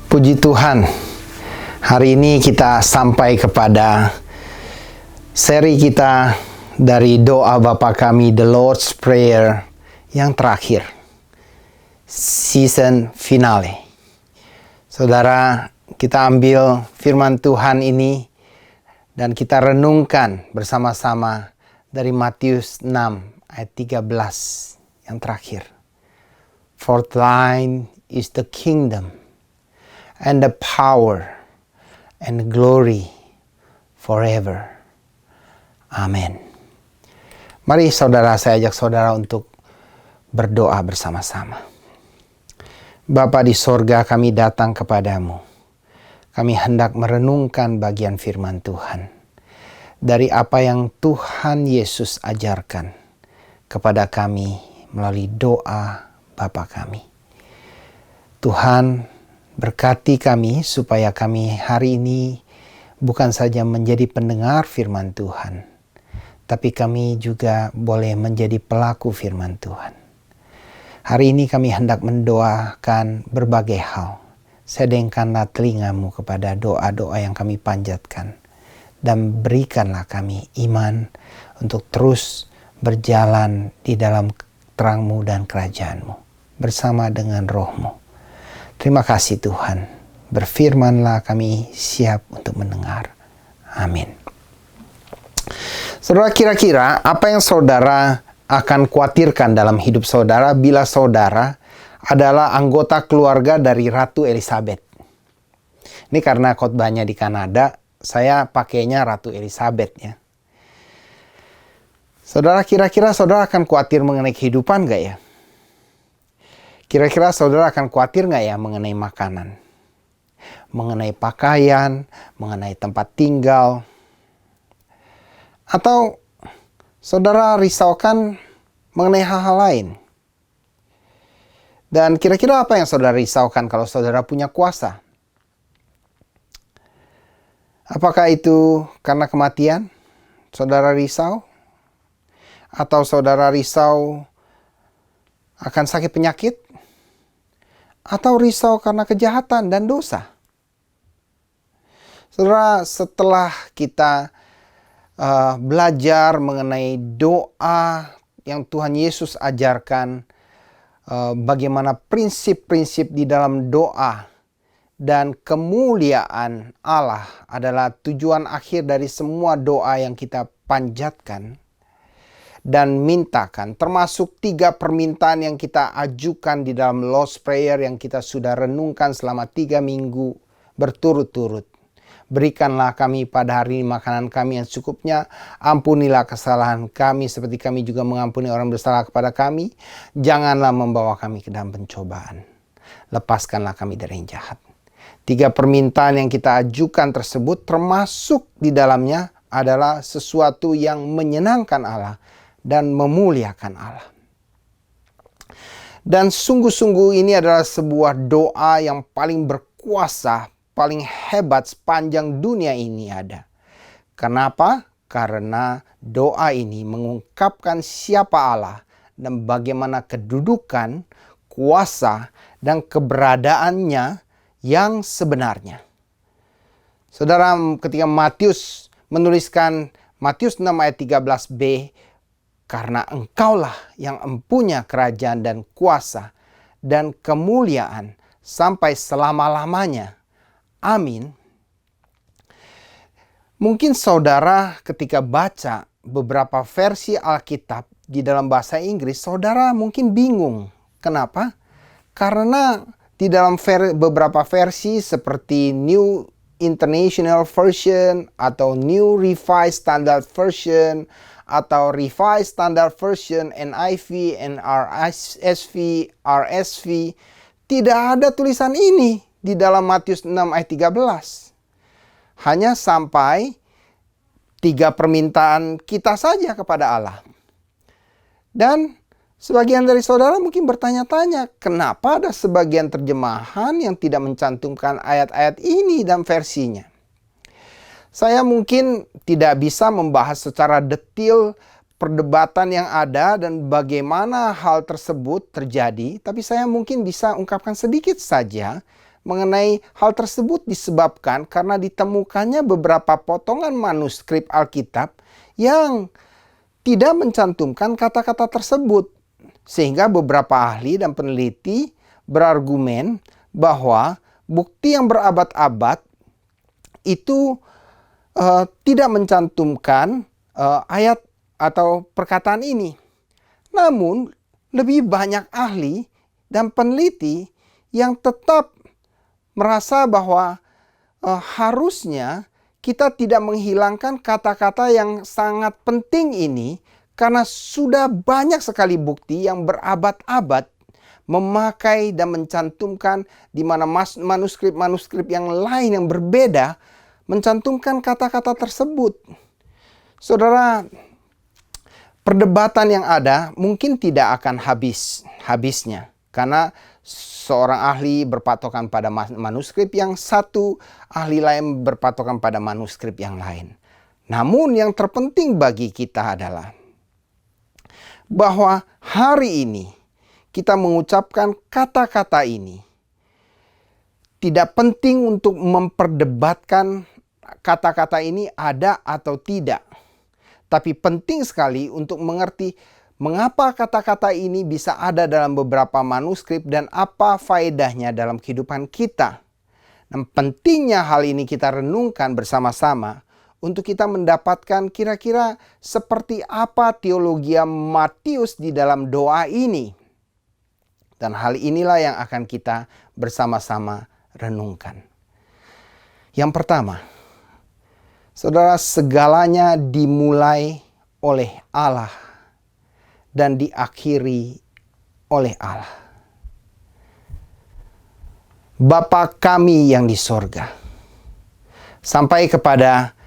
Puji Tuhan, hari ini kita sampai kepada seri kita dari doa Bapa kami, The Lord's Prayer yang terakhir, season finale. Saudara, kita ambil firman Tuhan ini dan kita renungkan bersama-sama dari Matius 6 ayat 13 yang terakhir. For thine is the kingdom and the power and the glory forever. Amin. Mari saudara, saya ajak saudara untuk berdoa bersama-sama. Bapa di sorga, kami datang kepadamu. Kami hendak merenungkan bagian firman Tuhan dari apa yang Tuhan Yesus ajarkan kepada kami melalui doa Bapa kami. Tuhan, berkati kami supaya kami hari ini bukan saja menjadi pendengar firman Tuhan, tapi kami juga boleh menjadi pelaku firman Tuhan. Hari ini kami hendak mendoakan berbagai hal. Sedengkanlah telingamu kepada doa-doa yang kami panjatkan, dan berikanlah kami iman untuk terus berjalan di dalam terang-Mu dan kerajaan-Mu bersama dengan Roh-Mu. Terima kasih Tuhan, berfirmanlah, kami siap untuk mendengar. Amin. Saudara, kira-kira apa yang saudara akan khawatirkan dalam hidup saudara bila saudara adalah anggota keluarga dari Ratu Elizabeth? Ini karena khotbahnya di Kanada, saya pakainya Ratu Elizabeth ya. Saudara, kira-kira saudara akan khawatir mengenai kehidupan gak ya? Kira-kira saudara akan khawatir nggak ya mengenai makanan, mengenai pakaian, mengenai tempat tinggal? Atau saudara risaukan mengenai hal-hal lain? Dan kira-kira apa yang saudara risaukan kalau saudara punya kuasa? Apakah itu karena kematian? Saudara risau? Atau saudara risau akan sakit penyakit? Atau risau karena kejahatan dan dosa? Saudara, setelah kita belajar mengenai doa yang Tuhan Yesus ajarkan, bagaimana prinsip-prinsip di dalam doa dan kemuliaan Allah adalah tujuan akhir dari semua doa yang kita panjatkan dan mintakan, termasuk 3 permintaan yang kita ajukan di dalam Lord's Prayer yang kita sudah renungkan selama 3 minggu berturut-turut. Berikanlah kami pada hari ini makanan kami yang secukupnya, ampunilah kesalahan kami seperti kami juga mengampuni orang bersalah kepada kami, janganlah membawa kami ke dalam pencobaan, lepaskanlah kami dari yang jahat. 3 permintaan yang kita ajukan tersebut termasuk di dalamnya adalah sesuatu yang menyenangkan Allah dan memuliakan Allah. Dan sungguh-sungguh ini adalah sebuah doa yang paling berkuasa, paling hebat sepanjang dunia ini ada. Kenapa? Karena doa ini mengungkapkan siapa Allah dan bagaimana kedudukan, kuasa, dan keberadaannya yang sebenarnya. Saudara, ketika Matius menuliskan Matius 6 ayat 13b, karena engkaulah yang empunya kerajaan dan kuasa dan kemuliaan sampai selama-lamanya. Amin. Mungkin saudara ketika baca beberapa versi Alkitab di dalam bahasa Inggris, saudara mungkin bingung. Kenapa? Karena di dalam beberapa versi seperti New International Version atau New Revised Standard Version atau Revised Standard Version, NIV, NRSV, RSV, tidak ada tulisan ini di dalam Matius 6 ayat 13. Hanya sampai 3 permintaan kita saja kepada Allah. Dan sebagian dari saudara mungkin bertanya-tanya, kenapa ada sebagian terjemahan yang tidak mencantumkan ayat-ayat ini dalam versinya? Saya mungkin tidak bisa membahas secara detail perdebatan yang ada dan bagaimana hal tersebut terjadi, tapi saya mungkin bisa ungkapkan sedikit saja mengenai hal tersebut disebabkan karena ditemukannya beberapa potongan manuskrip Alkitab yang tidak mencantumkan kata-kata tersebut. Sehingga beberapa ahli dan peneliti berargumen bahwa bukti yang berabad-abad itu tidak mencantumkan ayat atau perkataan ini. Namun, lebih banyak ahli dan peneliti yang tetap merasa bahwa harusnya kita tidak menghilangkan kata-kata yang sangat penting ini karena sudah banyak sekali bukti yang berabad-abad memakai dan mencantumkan di mana manuskrip-manuskrip yang lain yang berbeda mencantumkan kata-kata tersebut. Saudara, perdebatan yang ada mungkin tidak akan habisnya karena seorang ahli berpatokan pada manuskrip yang satu, ahli lain berpatokan pada manuskrip yang lain. Namun yang terpenting bagi kita adalah bahwa hari ini kita mengucapkan kata-kata ini. Tidak penting untuk memperdebatkan kata-kata ini ada atau tidak. Tapi penting sekali untuk mengerti mengapa kata-kata ini bisa ada dalam beberapa manuskrip dan apa faedahnya dalam kehidupan kita. Dan pentingnya hal ini kita renungkan bersama-sama untuk kita mendapatkan kira-kira seperti apa teologi Matius di dalam doa ini. Dan hal inilah yang akan kita bersama-sama renungkan. Yang pertama, saudara, segalanya dimulai oleh Allah dan diakhiri oleh Allah. Bapa kami yang di sorga, sampai kepada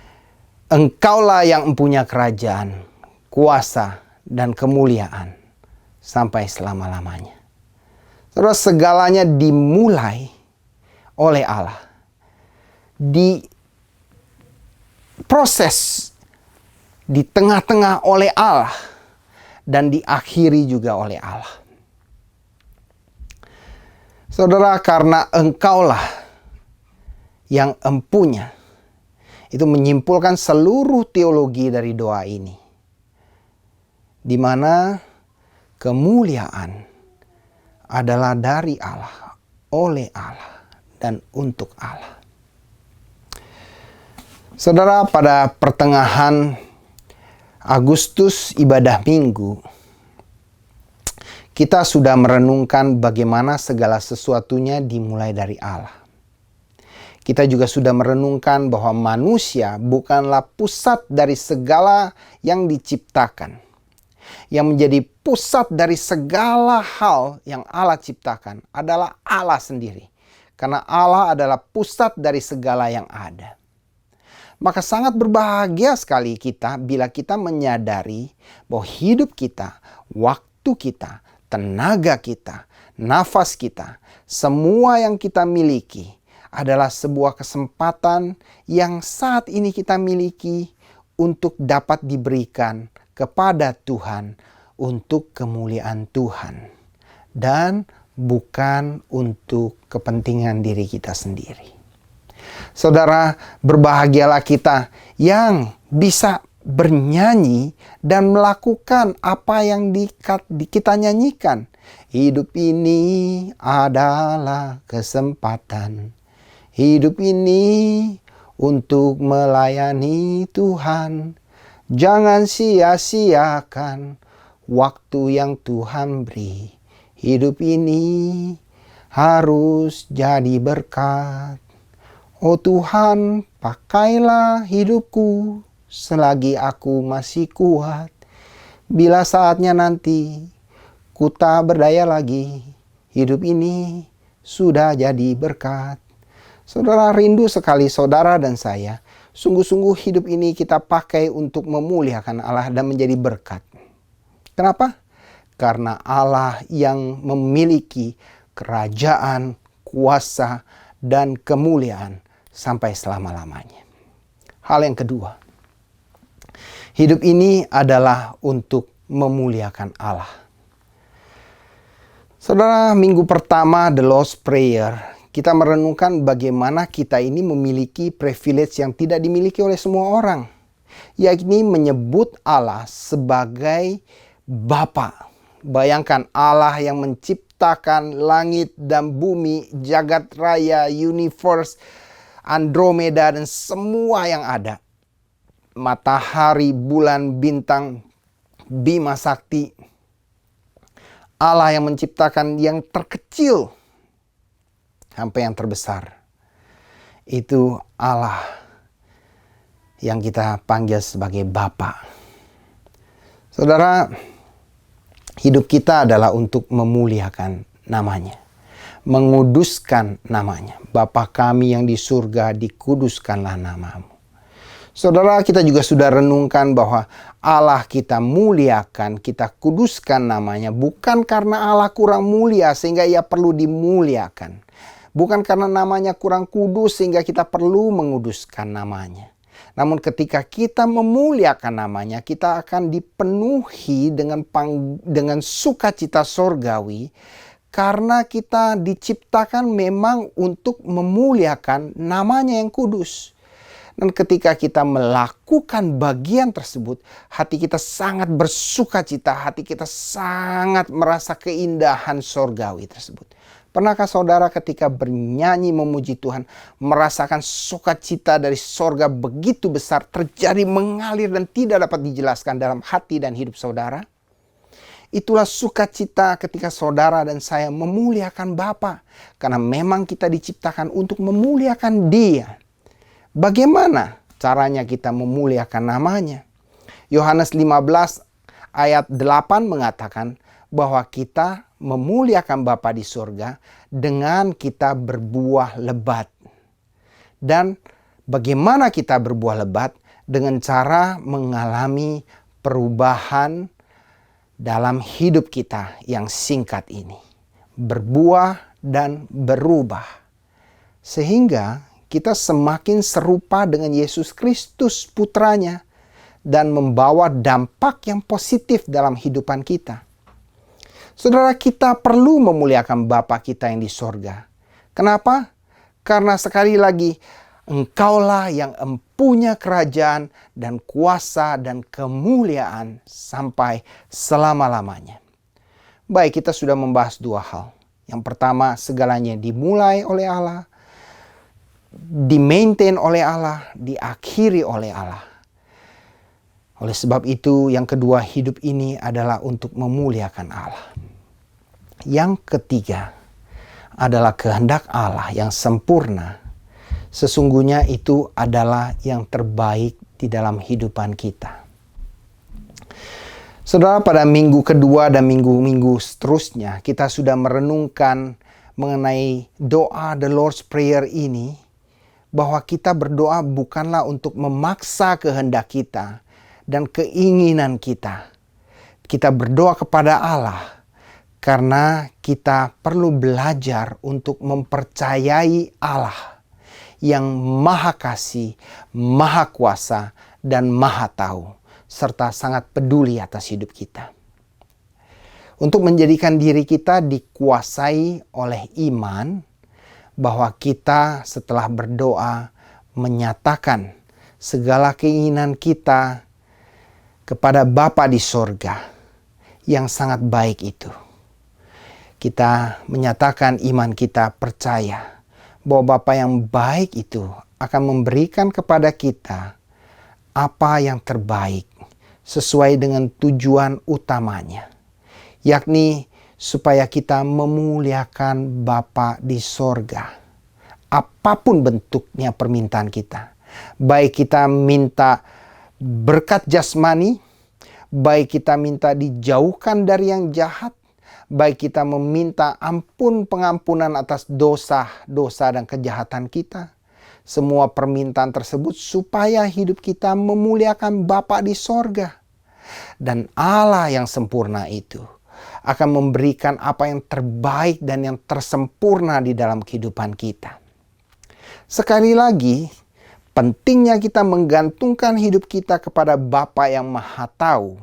Engkaulah yang mempunyai kerajaan, kuasa, dan kemuliaan sampai selama-lamanya. Saudara, segalanya dimulai oleh Allah. Diproses di tengah-tengah oleh Allah dan diakhiri juga oleh Allah. Saudara, karena Engkaulah yang empunya, itu menyimpulkan seluruh teologi dari doa ini. Di mana kemuliaan adalah dari Allah, oleh Allah, dan untuk Allah. Saudara, pada pertengahan Agustus ibadah minggu, kita sudah merenungkan bagaimana segala sesuatunya dimulai dari Allah. Kita juga sudah merenungkan bahwa manusia bukanlah pusat dari segala yang diciptakan. Yang menjadi pusat dari segala hal yang Allah ciptakan adalah Allah sendiri. Karena Allah adalah pusat dari segala yang ada. Maka sangat berbahagia sekali kita bila kita menyadari bahwa hidup kita, waktu kita, tenaga kita, nafas kita, semua yang kita miliki adalah sebuah kesempatan yang saat ini kita miliki untuk dapat diberikan kepada Tuhan untuk kemuliaan Tuhan dan bukan untuk kepentingan diri kita sendiri. Saudara, berbahagialah kita yang bisa bernyanyi dan melakukan apa yang kita nyanyikan. Hidup ini adalah kesempatan. Hidup ini untuk melayani Tuhan. Jangan sia-siakan waktu yang Tuhan beri. Hidup ini harus jadi berkat. Oh Tuhan, pakailah hidupku selagi aku masih kuat. Bila saatnya nanti ku tak berdaya lagi, hidup ini sudah jadi berkat. Saudara, rindu sekali saudara dan saya, sungguh-sungguh hidup ini kita pakai untuk memuliakan Allah dan menjadi berkat. Kenapa? Karena Allah yang memiliki kerajaan, kuasa, dan kemuliaan sampai selama-lamanya. Hal yang kedua, hidup ini adalah untuk memuliakan Allah. Saudara, minggu pertama The Lord's Prayer, kita merenungkan bagaimana kita ini memiliki privilege yang tidak dimiliki oleh semua orang, yakni menyebut Allah sebagai Bapa. Bayangkan Allah yang menciptakan langit dan bumi, jagat raya, universe, Andromeda, dan semua yang ada. Matahari, bulan, bintang, Bima Sakti. Allah yang menciptakan yang terkecil sampai yang terbesar. Itu Allah yang kita panggil sebagai Bapa. Saudara, hidup kita adalah untuk memuliakan namanya, menguduskan namanya. Bapa kami yang di surga, dikuduskanlah namamu. Saudara, kita juga sudah renungkan bahwa Allah kita muliakan, kita kuduskan namanya, bukan karena Allah kurang mulia sehingga ia perlu dimuliakan. Bukan karena namanya kurang kudus sehingga kita perlu menguduskan namanya. Namun ketika kita memuliakan namanya, kita akan dipenuhi dengan sukacita sorgawi, karena kita diciptakan memang untuk memuliakan namanya yang kudus. Dan ketika kita melakukan bagian tersebut, hati kita sangat bersukacita, hati kita sangat merasa keindahan sorgawi tersebut. Pernahkah saudara ketika bernyanyi memuji Tuhan, merasakan sukacita dari sorga begitu besar terjadi, mengalir dan tidak dapat dijelaskan dalam hati dan hidup saudara? Itulah sukacita ketika saudara dan saya memuliakan Bapa, karena memang kita diciptakan untuk memuliakan Dia. Bagaimana caranya kita memuliakan namanya? Yohanes 15 ayat 8 mengatakan bahwa kita memuliakan Bapa di surga dengan kita berbuah lebat. Dan bagaimana kita berbuah lebat? Dengan cara mengalami perubahan dalam hidup kita yang singkat ini. Berbuah dan berubah. Sehingga kita semakin serupa dengan Yesus Kristus putranya dan membawa dampak yang positif dalam kehidupan kita. Saudara, kita perlu memuliakan Bapa kita yang di sorga. Kenapa? Karena sekali lagi, Engkaulah yang empunya kerajaan dan kuasa dan kemuliaan sampai selama-lamanya. Baik, kita sudah membahas dua hal. Yang pertama, segalanya dimulai oleh Allah, di-maintain oleh Allah, diakhiri oleh Allah. Oleh sebab itu, yang kedua, hidup ini adalah untuk memuliakan Allah. Yang ketiga adalah kehendak Allah yang sempurna. Sesungguhnya itu adalah yang terbaik di dalam kehidupan kita. Saudara, pada minggu kedua dan minggu-minggu seterusnya, kita sudah merenungkan mengenai doa The Lord's Prayer ini, bahwa kita berdoa bukanlah untuk memaksa kehendak kita dan keinginan kita. Kita berdoa kepada Allah karena kita perlu belajar untuk mempercayai Allah yang Maha Kasih, Maha Kuasa, dan Maha Tahu, serta sangat peduli atas hidup kita. Untuk menjadikan diri kita dikuasai oleh iman, bahwa kita setelah berdoa menyatakan segala keinginan kita kepada Bapa di sorga yang sangat baik itu. Kita menyatakan iman kita percaya bahwa Bapa yang baik itu akan memberikan kepada kita apa yang terbaik sesuai dengan tujuan utamanya, yakni supaya kita memuliakan Bapa di sorga. Apapun bentuknya permintaan kita. Baik kita minta berkat jasmani, baik kita minta dijauhkan dari yang jahat, baik kita meminta pengampunan atas dosa-dosa dan kejahatan kita. Semua permintaan tersebut supaya hidup kita memuliakan Bapa di sorga. Dan Allah yang sempurna itu akan memberikan apa yang terbaik dan yang tersempurna di dalam kehidupan kita. Sekali lagi, pentingnya kita menggantungkan hidup kita kepada Bapa yang Maha Tahu,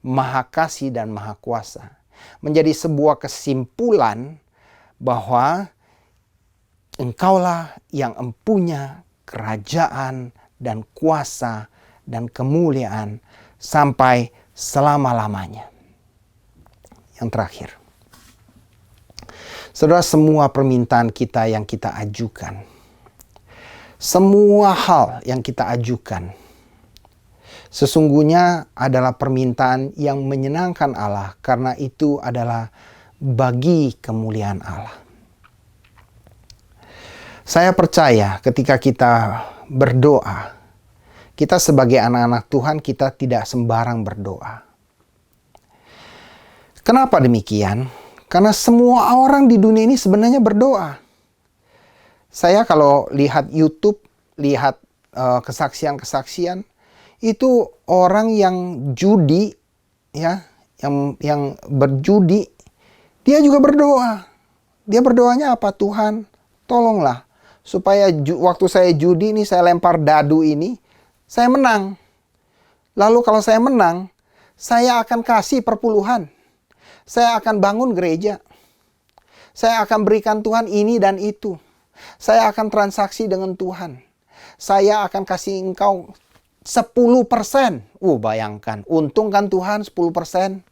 Maha Kasih, dan Maha Kuasa. Menjadi sebuah kesimpulan bahwa Engkaulah yang empunya kerajaan dan kuasa dan kemuliaan sampai selama-lamanya. Yang terakhir, saudara, semua permintaan kita yang kita ajukan, semua hal yang kita ajukan, sesungguhnya adalah permintaan yang menyenangkan Allah, karena itu adalah bagi kemuliaan Allah. Saya percaya ketika kita berdoa, kita sebagai anak-anak Tuhan, kita tidak sembarang berdoa. Kenapa demikian? Karena semua orang di dunia ini sebenarnya berdoa. Saya kalau lihat YouTube, lihat kesaksian-kesaksian, itu orang yang judi, ya, yang berjudi, dia juga berdoa. Dia berdoanya apa? Tuhan, tolonglah supaya waktu saya judi ini, saya lempar dadu ini, saya menang. Lalu kalau saya menang, saya akan kasih perpuluhan. Saya akan bangun gereja. Saya akan berikan Tuhan ini dan itu. Saya akan transaksi dengan Tuhan. Saya akan kasih engkau 10%. Bayangkan, untung kan Tuhan 10%.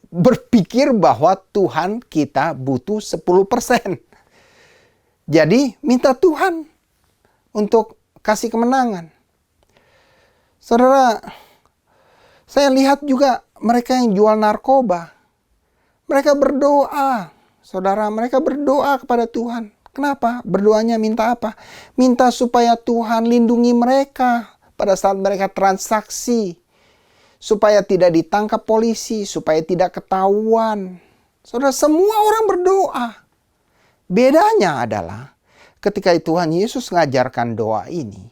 Berpikir bahwa Tuhan kita butuh 10%. Jadi minta Tuhan untuk kasih kemenangan. Saudara, saya lihat juga mereka yang jual narkoba. Mereka berdoa. Saudara, mereka berdoa kepada Tuhan. Kenapa? Berdoanya minta apa? Minta supaya Tuhan lindungi mereka pada saat mereka transaksi. Supaya tidak ditangkap polisi, supaya tidak ketahuan. Saudara, semua orang berdoa. Bedanya adalah ketika Tuhan Yesus mengajarkan doa ini,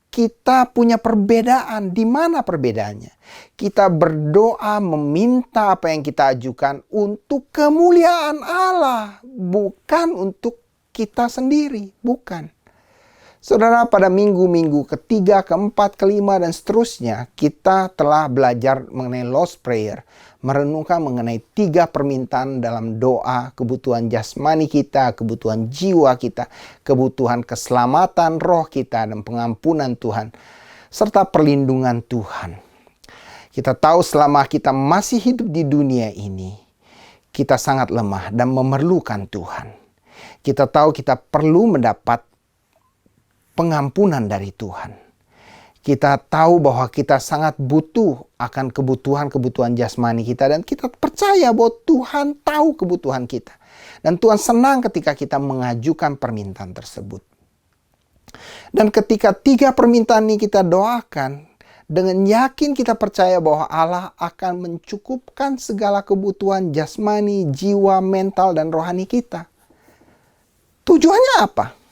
kita punya perbedaan. Di mana perbedaannya? Kita berdoa meminta apa yang kita ajukan untuk kemuliaan Allah, bukan untuk kita sendiri, bukan. Saudara, pada minggu-minggu ketiga, keempat, kelima, dan seterusnya, kita telah belajar mengenai Lord's Prayer, merenungkan mengenai 3 permintaan dalam doa, kebutuhan jasmani kita, kebutuhan jiwa kita, kebutuhan keselamatan roh kita, dan pengampunan Tuhan, serta perlindungan Tuhan. Kita tahu selama kita masih hidup di dunia ini, kita sangat lemah dan memerlukan Tuhan. Kita tahu kita perlu mendapat pengampunan dari Tuhan. Kita tahu bahwa kita sangat butuh akan kebutuhan-kebutuhan jasmani kita, dan kita percaya bahwa Tuhan tahu kebutuhan kita. Dan Tuhan senang ketika kita mengajukan permintaan tersebut. Dan ketika 3 permintaan ini kita doakan, dengan yakin kita percaya bahwa Allah akan mencukupkan segala kebutuhan jasmani, jiwa, mental, dan rohani kita. Tujuannya apa?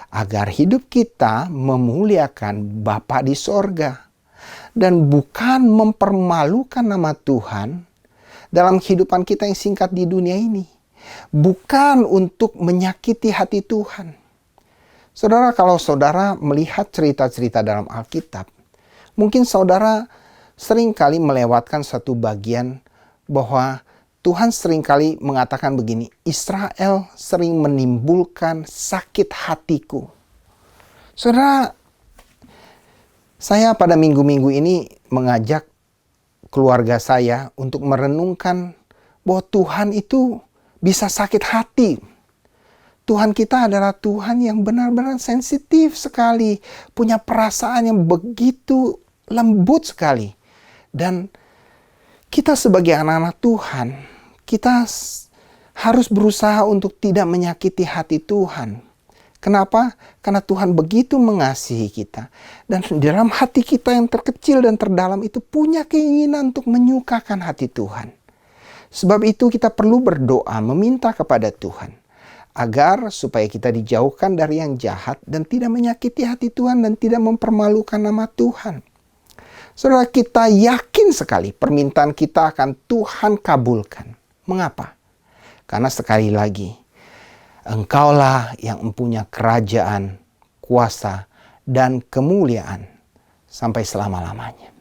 Agar hidup kita memuliakan Bapa di sorga. Dan bukan mempermalukan nama Tuhan dalam kehidupan kita yang singkat di dunia ini. Bukan untuk menyakiti hati Tuhan. Saudara, kalau saudara melihat cerita-cerita dalam Alkitab, mungkin saudara seringkali melewatkan satu bagian bahwa Tuhan seringkali mengatakan begini, Israel sering menimbulkan sakit hatiku. Saudara, saya pada minggu-minggu ini mengajak keluarga saya untuk merenungkan bahwa Tuhan itu bisa sakit hati. Tuhan kita adalah Tuhan yang benar-benar sensitif sekali, punya perasaan yang begitu lembut sekali. Dan kita sebagai anak-anak Tuhan, kita harus berusaha untuk tidak menyakiti hati Tuhan. Kenapa? Karena Tuhan begitu mengasihi kita. Dan dalam hati kita yang terkecil dan terdalam itu punya keinginan untuk menyukakan hati Tuhan. Sebab itu kita perlu berdoa, meminta kepada Tuhan. Agar supaya kita dijauhkan dari yang jahat dan tidak menyakiti hati Tuhan dan tidak mempermalukan nama Tuhan. Saudara, kita yakin sekali permintaan kita akan Tuhan kabulkan. Mengapa? Karena sekali lagi, Engkaulah yang mempunyai kerajaan, kuasa, dan kemuliaan sampai selama-lamanya.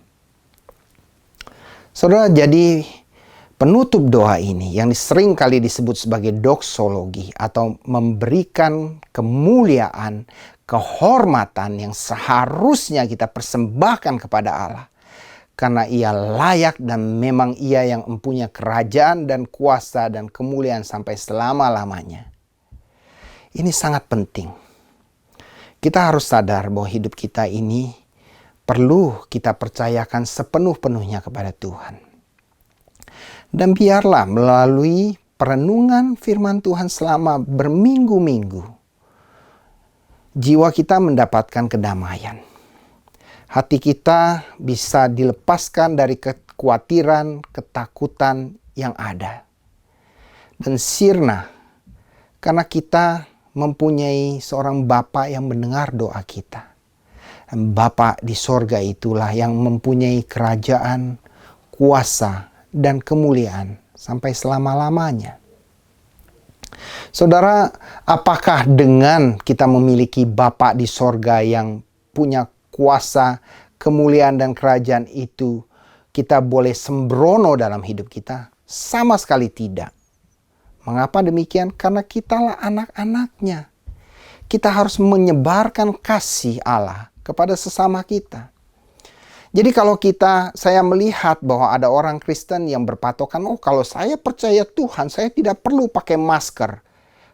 Saudara, jadi Penutup doa ini yang sering kali disebut sebagai doksologi atau memberikan kemuliaan, kehormatan yang seharusnya kita persembahkan kepada Allah. Karena ia layak dan memang ia yang mempunyai kerajaan dan kuasa dan kemuliaan sampai selama-lamanya. Ini sangat penting. Kita harus sadar bahwa hidup kita ini perlu kita percayakan sepenuh-penuhnya kepada Tuhan. Dan biarlah melalui perenungan firman Tuhan selama berminggu-minggu, jiwa kita mendapatkan kedamaian. Hati kita bisa dilepaskan dari kekhawatiran, ketakutan yang ada. Dan sirna, karena kita mempunyai seorang Bapa yang mendengar doa kita. Dan Bapa di sorga itulah yang mempunyai kerajaan, kuasa, dan kemuliaan sampai selama-lamanya. Saudara, apakah dengan kita memiliki Bapa di sorga yang punya kuasa, kemuliaan, dan kerajaan itu, kita boleh sembrono dalam hidup kita? Sama sekali tidak. Mengapa demikian? Karena kitalah anak-anaknya. Kita harus menyebarkan kasih Allah kepada sesama kita. Jadi kalau saya melihat bahwa ada orang Kristen yang berpatokan, oh kalau saya percaya Tuhan, saya tidak perlu pakai masker.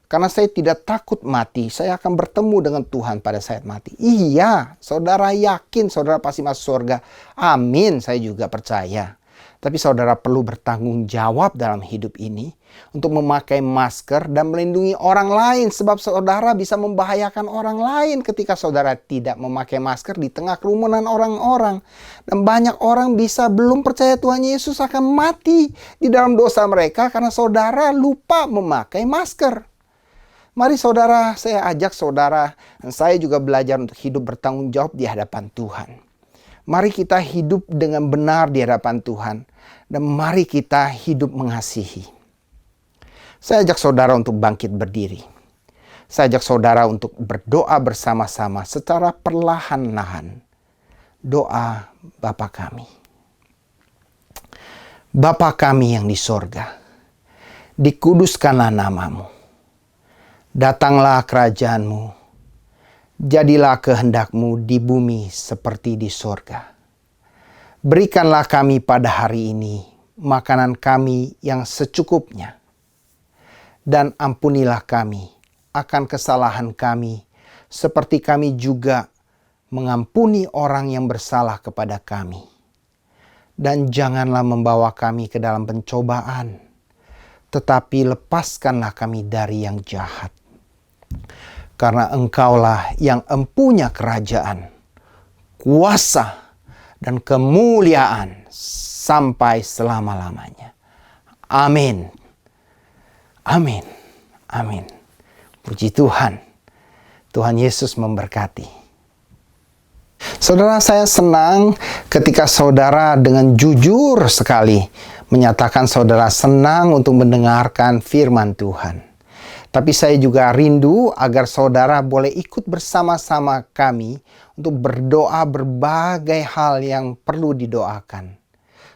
Karena saya tidak takut mati, saya akan bertemu dengan Tuhan pada saat mati. Iya, saudara yakin saudara pasti masuk surga. Amin, saya juga percaya. Tapi saudara perlu bertanggung jawab dalam hidup ini untuk memakai masker dan melindungi orang lain. Sebab saudara bisa membahayakan orang lain ketika saudara tidak memakai masker di tengah kerumunan orang-orang. Dan banyak orang bisa belum percaya Tuhan Yesus akan mati di dalam dosa mereka karena saudara lupa memakai masker. Mari saudara, saya ajak saudara dan saya juga belajar untuk hidup bertanggung jawab di hadapan Tuhan. Mari kita hidup dengan benar di hadapan Tuhan. Dan mari kita hidup mengasihi. Saya ajak saudara untuk bangkit berdiri. Saya ajak saudara untuk berdoa bersama-sama secara perlahan-lahan. Doa Bapa kami. Bapa kami yang di sorga, dikuduskanlah namamu. Datanglah kerajaanmu. Jadilah kehendakmu di bumi seperti di sorga. Berikanlah kami pada hari ini makanan kami yang secukupnya. Dan ampunilah kami akan kesalahan kami, seperti kami juga mengampuni orang yang bersalah kepada kami. Dan janganlah membawa kami ke dalam pencobaan, tetapi lepaskanlah kami dari yang jahat. Karena Engkaulah yang empunya kerajaan, kuasa, dan kemuliaan sampai selama-lamanya. Amin. Amin. Amin. Puji Tuhan. Tuhan Yesus memberkati. Saudara, saya senang ketika saudara dengan jujur sekali menyatakan saudara senang untuk mendengarkan firman Tuhan. Tapi saya juga rindu agar saudara boleh ikut bersama-sama kami untuk berdoa berbagai hal yang perlu didoakan.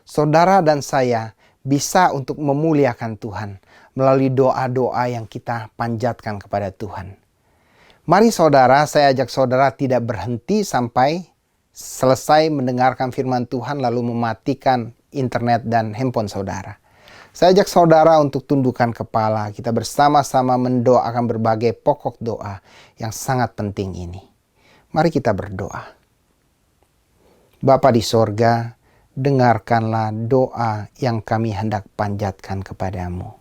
Saudara dan saya bisa untuk memuliakan Tuhan melalui doa-doa yang kita panjatkan kepada Tuhan. Mari saudara, saya ajak saudara tidak berhenti sampai selesai mendengarkan firman Tuhan lalu mematikan internet dan handphone saudara. Saya ajak saudara untuk tundukkan kepala, kita bersama-sama mendoakan berbagai pokok doa yang sangat penting ini. Mari kita berdoa. Bapa di sorga, dengarkanlah doa yang kami hendak panjatkan kepadamu.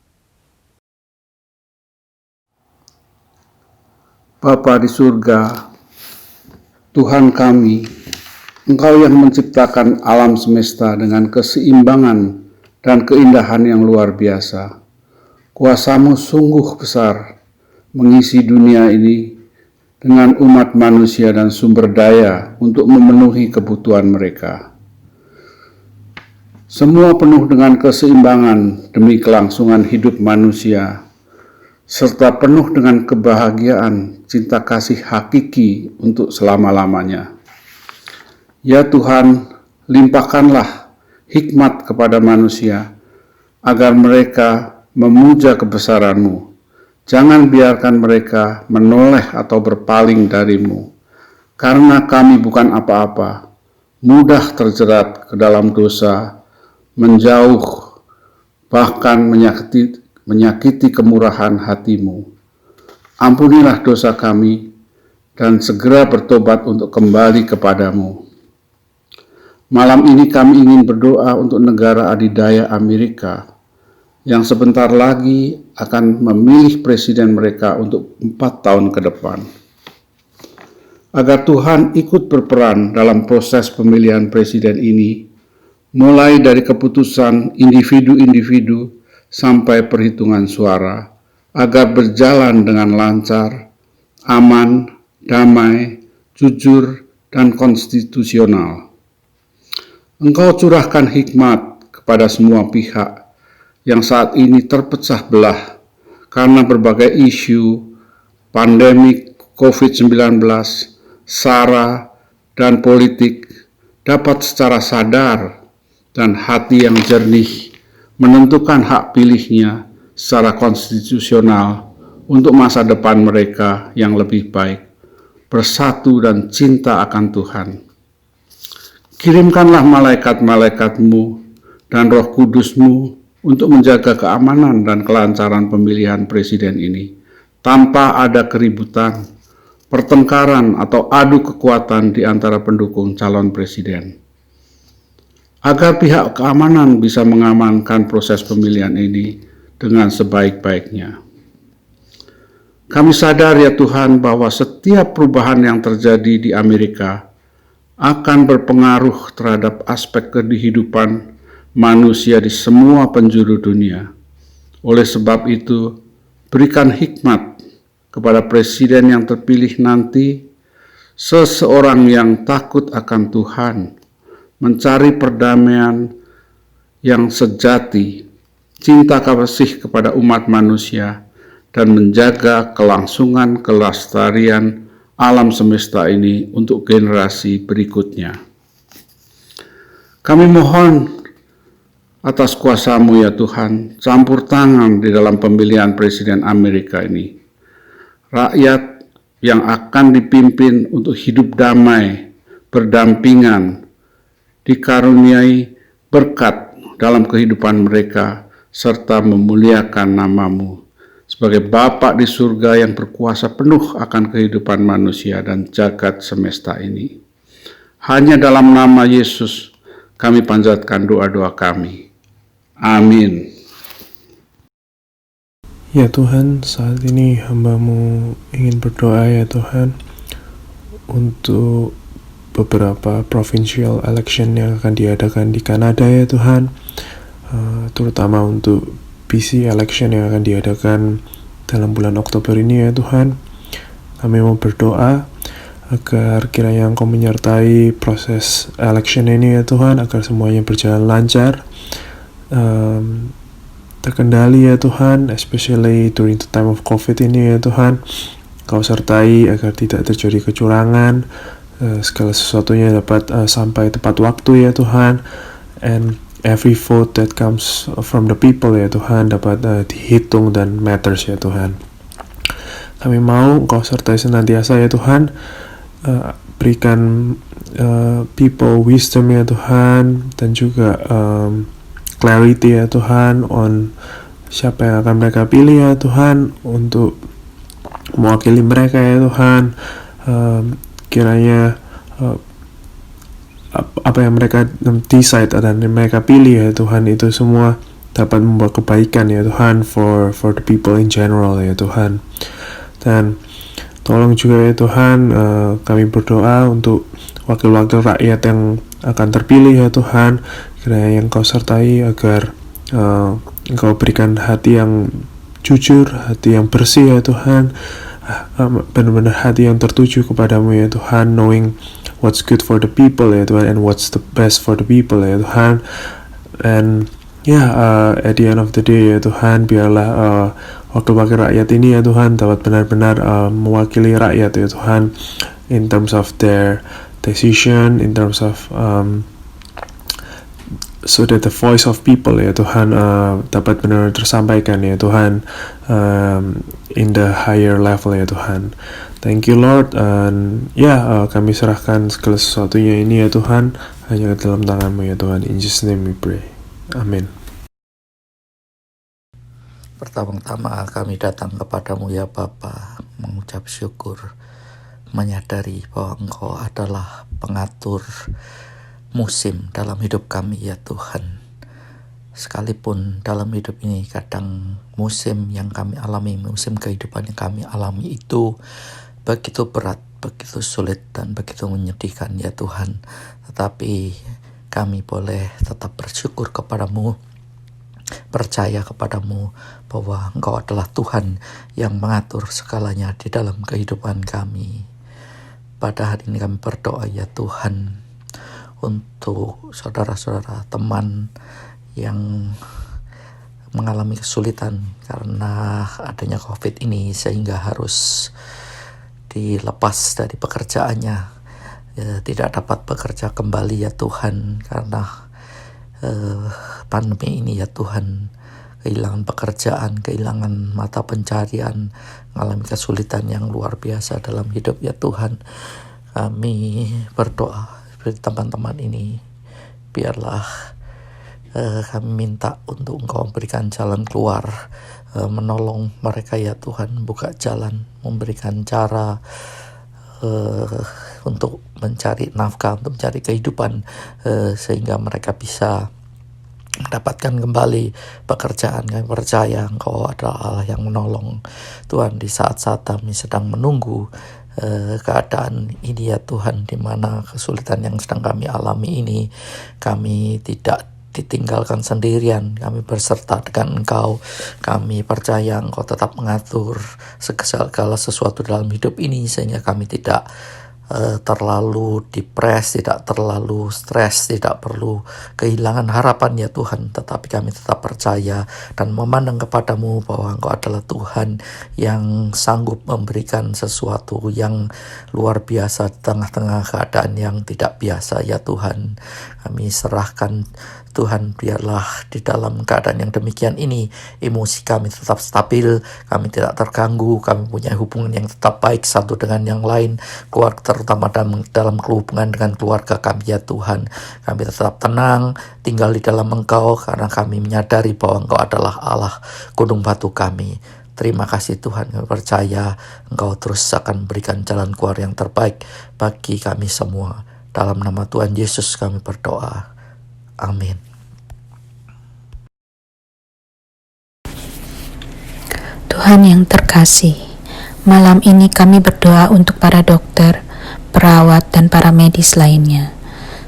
Bapa di surga, Tuhan kami, Engkau yang menciptakan alam semesta dengan keseimbangan dan keindahan yang luar biasa. Kuasa-Mu sungguh besar mengisi dunia ini dengan umat manusia dan sumber daya untuk memenuhi kebutuhan mereka. Semua penuh dengan keseimbangan demi kelangsungan hidup manusia, serta penuh dengan kebahagiaan, cinta kasih hakiki untuk selama-lamanya. Ya Tuhan, limpahkanlah hikmat kepada manusia, agar mereka memuja kebesaran-Mu. Jangan biarkan mereka menoleh atau berpaling dari-Mu, karena kami bukan apa-apa, mudah terjerat ke dalam dosa, menjauh, bahkan menyakiti kemurahan hati-Mu. Ampunilah dosa kami, dan segera bertobat untuk kembali kepadamu. Malam ini kami ingin berdoa untuk negara adidaya Amerika, yang sebentar lagi akan memilih presiden mereka untuk 4 tahun ke depan. Agar Tuhan ikut berperan dalam proses pemilihan presiden ini, mulai dari keputusan individu-individu sampai perhitungan suara, agar berjalan dengan lancar, aman, damai, jujur, dan konstitusional. Engkau curahkan hikmat kepada semua pihak yang saat ini terpecah belah karena berbagai isu, pandemi COVID-19, SARA, dan politik, dapat secara sadar dan hati yang jernih menentukan hak pilihnya secara konstitusional untuk masa depan mereka yang lebih baik, bersatu dan cinta akan Tuhan. Kirimkanlah malaikat-malaikat-Mu dan Roh Kudus-Mu untuk menjaga keamanan dan kelancaran pemilihan presiden ini, tanpa ada keributan, pertengkaran, atau adu kekuatan di antara pendukung calon presiden. Agar pihak keamanan bisa mengamankan proses pemilihan ini dengan sebaik-baiknya. Kami sadar ya Tuhan bahwa setiap perubahan yang terjadi di Amerika akan berpengaruh terhadap aspek kehidupan manusia di semua penjuru dunia. Oleh sebab itu, berikan hikmat kepada presiden yang terpilih nanti, seseorang yang takut akan Tuhan, mencari perdamaian yang sejati, cinta kasih kepada umat manusia, dan menjaga kelangsungan kelestarian alam semesta ini untuk generasi berikutnya. Kami mohon atas kuasa-Mu ya Tuhan, campur tangan di dalam pemilihan presiden Amerika ini. Rakyat yang akan dipimpin untuk hidup damai, berdampingan, dikaruniai berkat dalam kehidupan mereka, serta memuliakan nama-Mu sebagai Bapa di surga yang berkuasa penuh akan kehidupan manusia dan jagat semesta ini. Hanya dalam nama Yesus kami panjatkan doa-doa kami. Amin. Ya Tuhan, saat ini hamba-Mu ingin berdoa ya Tuhan untuk beberapa provincial election yang akan diadakan di Kanada ya Tuhan, terutama untuk BC election yang akan diadakan dalam bulan Oktober ini ya Tuhan. Kami mau berdoa agar kiranya Engkau menyertai proses election ini ya Tuhan, agar semuanya berjalan lancar, terkendali ya Tuhan, especially during the time of COVID ini ya Tuhan. Kau sertai agar tidak terjadi kecurangan, segala sesuatunya dapat sampai tepat waktu ya Tuhan, and every vote that comes from the people ya Tuhan dapat dihitung dan matters ya Tuhan. Kami mau Engkau sertai senantiasa ya Tuhan, berikan people wisdom ya Tuhan, dan juga clarity ya Tuhan on siapa yang akan mereka pilih ya Tuhan untuk mewakili mereka ya Tuhan. Kiranya apa yang mereka decide dan mereka pilih ya Tuhan, itu semua dapat membawa kebaikan ya Tuhan for the people in general ya Tuhan. Dan tolong juga ya Tuhan, kami berdoa untuk wakil-wakil rakyat yang akan terpilih ya Tuhan, kiranya yang Kau sertai agar Engkau berikan hati yang jujur, hati yang bersih ya Tuhan, benar-benar hati yang tertuju kepadamu ya Tuhan, knowing what's good for the people ya Tuhan, and what's the best for the people ya Tuhan. And at the end of the day ya Tuhan, biarlah wakil-wakil rakyat ini ya Tuhan dapat benar-benar mewakili rakyat ya Tuhan, in terms of their decision, in terms of so that the voice of people ya Tuhan dapat benar-benar tersampaikan ya Tuhan, in the higher level ya Tuhan. Thank you Lord, and kami serahkan segala sesuatunya ini ya Tuhan hanya ke dalam tangan-Mu ya Tuhan. In Jesus name we pray, amin. Pertama-tama kami datang kepadamu ya Bapa, mengucap syukur, menyadari bahwa Engkau adalah pengatur musim dalam hidup kami ya Tuhan. Sekalipun dalam hidup ini kadang musim yang kami alami, musim kehidupan yang kami alami itu begitu berat, begitu sulit dan begitu menyedihkan ya Tuhan. Tetapi kami boleh tetap bersyukur kepadamu, percaya kepadamu bahwa Engkau adalah Tuhan yang mengatur segalanya di dalam kehidupan kami. Pada hari ini kami berdoa ya Tuhan untuk saudara-saudara teman yang mengalami kesulitan karena adanya COVID ini sehingga harus dilepas dari pekerjaannya, tidak dapat bekerja kembali ya Tuhan karena pandemi ini ya Tuhan, kehilangan pekerjaan, kehilangan mata pencarian, mengalami kesulitan yang luar biasa dalam hidup ya Tuhan. Kami berdoa seperti teman-teman ini, biarlah kami minta untuk Engkau memberikan jalan keluar, menolong mereka ya Tuhan, buka jalan, memberikan cara untuk mencari nafkah, untuk mencari kehidupan, sehingga mereka bisa mendapatkan kembali pekerjaan. Kami percaya Engkau adalah Allah yang menolong Tuhan di saat-saat kami sedang menunggu keadaan ini ya Tuhan, di mana kesulitan yang sedang kami alami ini, kami tidak ditinggalkan sendirian, kami berserta dengan Engkau. Kami percaya Engkau tetap mengatur segala sesuatu dalam hidup ini sehingga kami tidak terlalu depres, tidak terlalu stres, tidak perlu kehilangan harapan ya Tuhan, tetapi kami tetap percaya dan memandang kepadamu bahwa Engkau adalah Tuhan yang sanggup memberikan sesuatu yang luar biasa di tengah-tengah keadaan yang tidak biasa ya Tuhan. Kami serahkan Tuhan, biarlah di dalam keadaan yang demikian ini emosi kami tetap stabil, kami tidak terganggu, kami punya hubungan yang tetap baik satu dengan yang lain, terutama dalam hubungan dengan keluarga kami ya Tuhan. Kami tetap tenang, tinggal di dalam Engkau karena kami menyadari bahwa Engkau adalah Allah gunung batu kami. Terima kasih Tuhan, kami percaya Engkau terus akan memberikan jalan keluar yang terbaik bagi kami semua. Dalam nama Tuhan Yesus kami berdoa. Amin. Tuhan yang terkasih, malam ini kami berdoa untuk para dokter, perawat, dan para medis lainnya.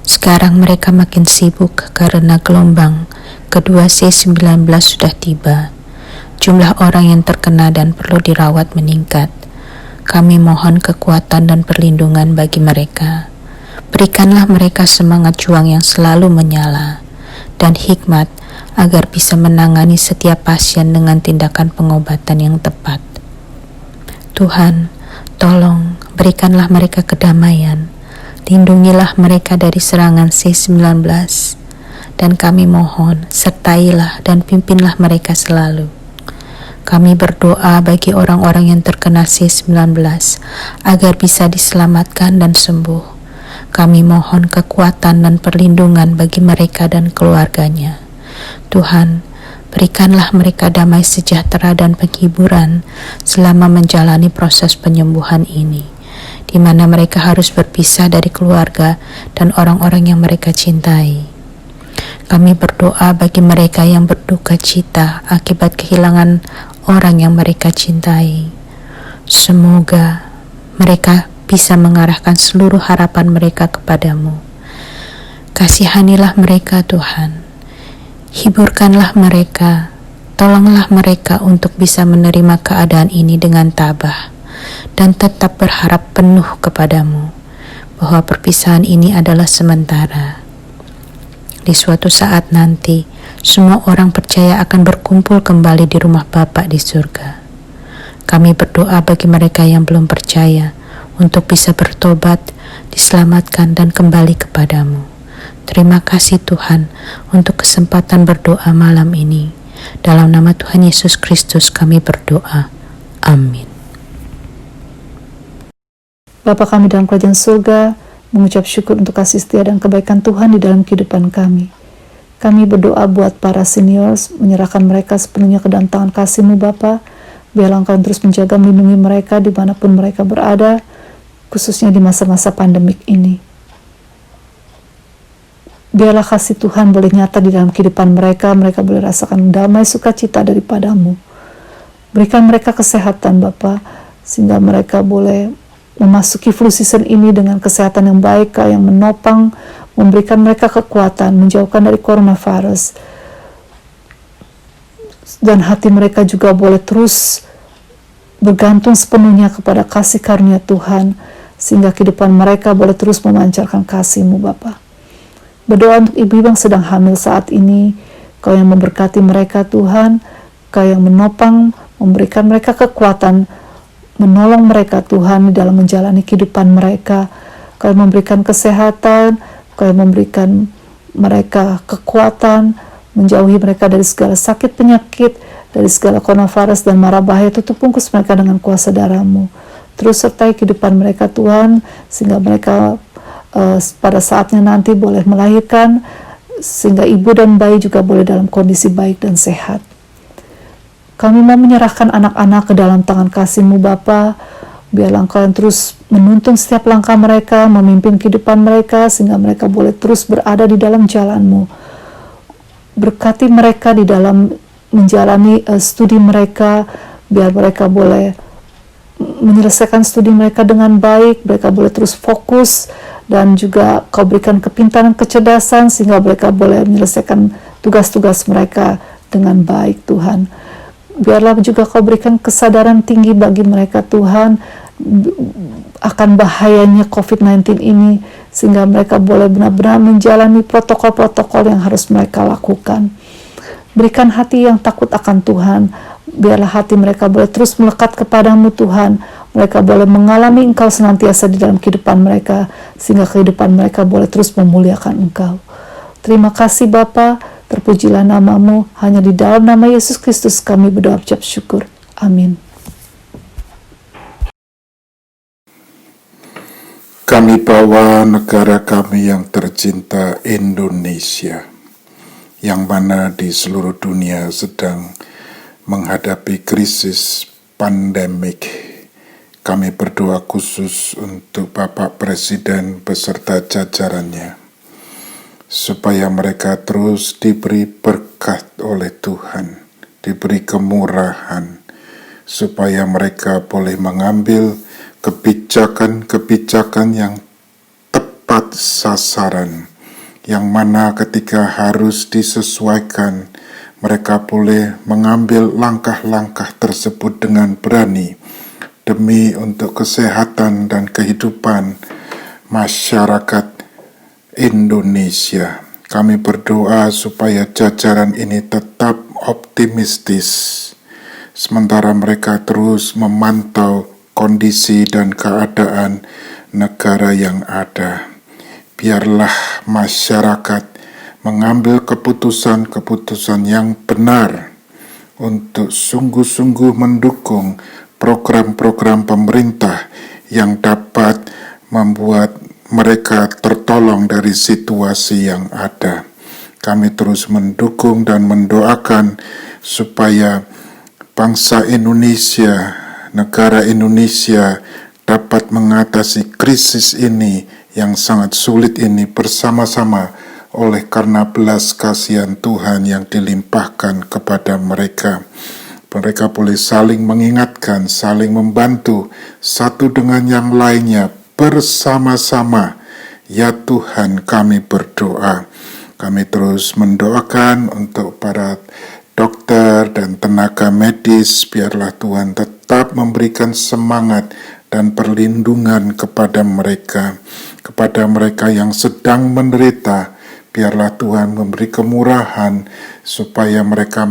Sekarang mereka makin sibuk karena gelombang kedua C-19 sudah tiba. Jumlah orang yang terkena dan perlu dirawat meningkat. Kami mohon kekuatan dan perlindungan bagi mereka. Berikanlah mereka semangat juang yang selalu menyala dan hikmat agar bisa menangani setiap pasien dengan tindakan pengobatan yang tepat. Tuhan, tolong berikanlah mereka kedamaian, lindungilah mereka dari serangan C-19, dan kami mohon sertailah dan pimpinlah mereka selalu. Kami berdoa bagi orang-orang yang terkena C-19 agar bisa diselamatkan dan sembuh. Kami mohon kekuatan dan perlindungan bagi mereka dan keluarganya. Tuhan, berikanlah mereka damai sejahtera dan penghiburan selama menjalani proses penyembuhan ini, di mana mereka harus berpisah dari keluarga dan orang-orang yang mereka cintai. Kami berdoa bagi mereka yang berduka cita akibat kehilangan orang yang mereka cintai. Semoga mereka bisa mengarahkan seluruh harapan mereka kepadamu. Kasihanilah mereka Tuhan. Hiburkanlah mereka. Tolonglah mereka untuk bisa menerima keadaan ini dengan tabah dan tetap berharap penuh kepadamu bahwa perpisahan ini adalah sementara. Di suatu saat nanti, semua orang percaya akan berkumpul kembali di rumah Bapa di surga. Kami berdoa bagi mereka yang belum percaya untuk bisa bertobat, diselamatkan, dan kembali kepadamu. Terima kasih Tuhan untuk kesempatan berdoa malam ini. Dalam nama Tuhan Yesus Kristus kami berdoa. Amin. Bapa kami dalam kerajaan surga, mengucap syukur untuk kasih setia dan kebaikan Tuhan di dalam kehidupan kami. Kami berdoa buat para seniors, menyerahkan mereka sepenuhnya ke dalam tangan kasih-Mu Bapa. Biarlah Engkau terus menjaga melindungi mereka dimanapun mereka berada, khususnya di masa-masa pandemik ini. Biarlah kasih Tuhan boleh nyata di dalam kehidupan mereka boleh rasakan damai sukacita daripada-Mu. Berikan mereka kesehatan Bapa, sehingga mereka boleh memasuki flu season ini dengan kesehatan yang baik, yang menopang, memberikan mereka kekuatan, menjauhkan dari coronavirus. Dan hati mereka juga boleh terus bergantung sepenuhnya kepada kasih karunia Tuhan, sehingga kehidupan mereka boleh terus memancarkan kasih-Mu Bapa. Berdoa untuk ibu-ibu yang sedang hamil saat ini, Kau yang memberkati mereka Tuhan, Kau yang menopang, memberikan mereka kekuatan, menolong mereka Tuhan di dalam menjalani kehidupan mereka. Kau yang memberikan kesehatan, Kau yang memberikan mereka kekuatan, menjauhi mereka dari segala sakit penyakit, dari segala coronavirus dan mara bahaya. Tutup bungkus mereka dengan kuasa darah-Mu. Terus sertai kehidupan mereka Tuhan, sehingga mereka pada saatnya nanti boleh melahirkan, sehingga ibu dan bayi juga boleh dalam kondisi baik dan sehat. Kami mau menyerahkan anak-anak ke dalam tangan kasih-Mu Bapa. Biarlah Engkau yang terus menuntun setiap langkah mereka, memimpin kehidupan mereka, sehingga mereka boleh terus berada di dalam jalan-Mu. Berkati mereka di dalam menjalani studi mereka, biar mereka boleh menyelesaikan studi mereka dengan baik, mereka boleh terus fokus, dan juga Kau berikan kepintaran, kecerdasan, sehingga mereka boleh menyelesaikan tugas-tugas mereka dengan baik Tuhan. Biarlah juga Kau berikan kesadaran tinggi bagi mereka Tuhan akan bahayanya COVID-19 ini, sehingga mereka boleh benar-benar menjalani protokol-protokol yang harus mereka lakukan. Berikan hati yang takut akan Tuhan. Biarlah hati mereka boleh terus melekat kepadamu Tuhan. Mereka boleh mengalami Engkau senantiasa di dalam kehidupan mereka, sehingga kehidupan mereka boleh terus memuliakan Engkau. Terima kasih Bapa, terpujilah nama-Mu. Hanya di dalam nama Yesus Kristus kami berdoa ucap syukur. Amin. Kami bawa negara kami yang tercinta Indonesia, yang mana di seluruh dunia sedang menghadapi krisis pandemik. Kami berdoa khusus untuk Bapak Presiden beserta jajarannya, supaya mereka terus diberi berkat oleh Tuhan, diberi kemurahan, supaya mereka boleh mengambil kebijakan-kebijakan yang tepat sasaran, yang mana ketika harus disesuaikan, mereka boleh mengambil langkah-langkah tersebut dengan berani, demi untuk kesehatan dan kehidupan masyarakat Indonesia. Kami berdoa supaya jajaran ini tetap optimistis, sementara mereka terus memantau kondisi dan keadaan negara yang ada. Biarlah masyarakat mengambil keputusan-keputusan yang benar untuk sungguh-sungguh mendukung program-program pemerintah yang dapat membuat mereka tertolong dari situasi yang ada. Kami terus mendukung dan mendoakan supaya bangsa Indonesia, negara Indonesia dapat mengatasi krisis ini yang sangat sulit ini bersama-sama, oleh karena belas kasihan Tuhan yang dilimpahkan kepada mereka. Mereka boleh saling mengingatkan, saling membantu satu dengan yang lainnya bersama-sama. Ya Tuhan, kami berdoa. Kami terus mendoakan untuk para dokter dan tenaga medis. Biarlah Tuhan tetap memberikan semangat dan perlindungan kepada mereka yang sedang menderita. Biarlah Tuhan memberi kemurahan supaya mereka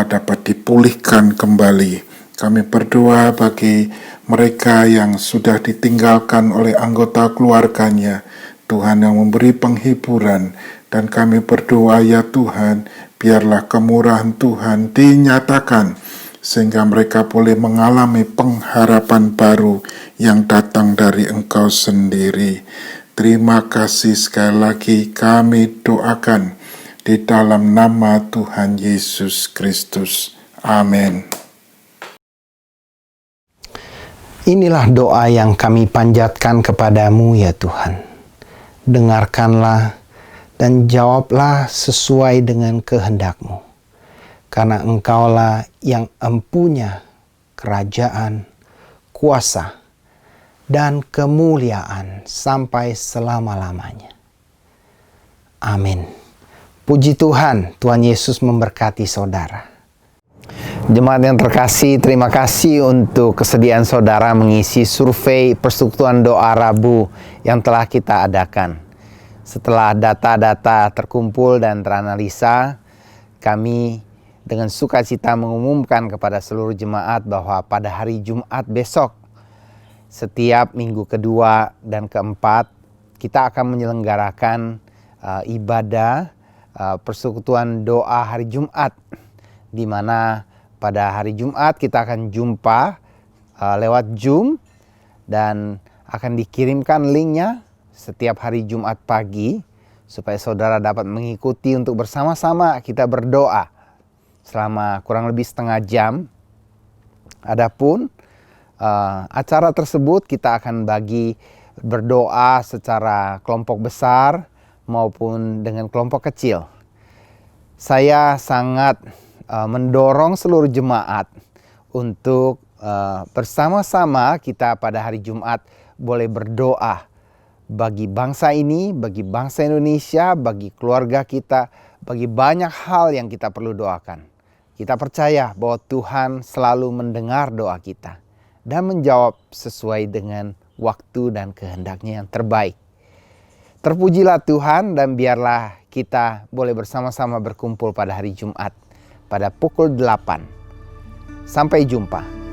dapat dipulihkan kembali. Kami berdoa bagi mereka yang sudah ditinggalkan oleh anggota keluarganya. Tuhan yang memberi penghiburan. Dan kami berdoa ya Tuhan, biarlah kemurahan Tuhan dinyatakan, sehingga mereka boleh mengalami pengharapan baru yang datang dari Engkau sendiri. Terima kasih sekali lagi kami doakan di dalam nama Tuhan Yesus Kristus. Amin. Inilah doa yang kami panjatkan kepadamu ya Tuhan. Dengarkanlah dan jawablah sesuai dengan kehendak-Mu. Karena Engkaulah yang empunya kerajaan, kuasa, dan kemuliaan sampai selama-lamanya. Amin. Puji Tuhan, Tuhan Yesus memberkati saudara. Jemaat yang terkasih, terima kasih untuk kesediaan saudara mengisi survei Persekutuan Doa Rabu yang telah kita adakan. Setelah data-data terkumpul dan teranalisa, kami dengan sukacita mengumumkan kepada seluruh jemaat bahwa pada hari Jumat besok, setiap minggu kedua dan keempat, kita akan menyelenggarakan ibadah Persekutuan Doa hari Jumat, di mana pada hari Jumat kita akan jumpa lewat Zoom dan akan dikirimkan linknya setiap hari Jumat pagi supaya saudara dapat mengikuti untuk bersama-sama kita berdoa selama kurang lebih setengah jam. Adapun acara tersebut kita akan bagi berdoa secara kelompok besar maupun dengan kelompok kecil. Saya sangat mendorong seluruh jemaat untuk bersama-sama kita pada hari Jumat boleh berdoa bagi bangsa ini, bagi bangsa Indonesia, bagi keluarga kita, bagi banyak hal yang kita perlu doakan. Kita percaya bahwa Tuhan selalu mendengar doa kita dan menjawab sesuai dengan waktu dan kehendak-Nya yang terbaik. Terpujilah Tuhan, dan biarlah kita boleh bersama-sama berkumpul pada hari Jumat pada pukul 8. Sampai jumpa.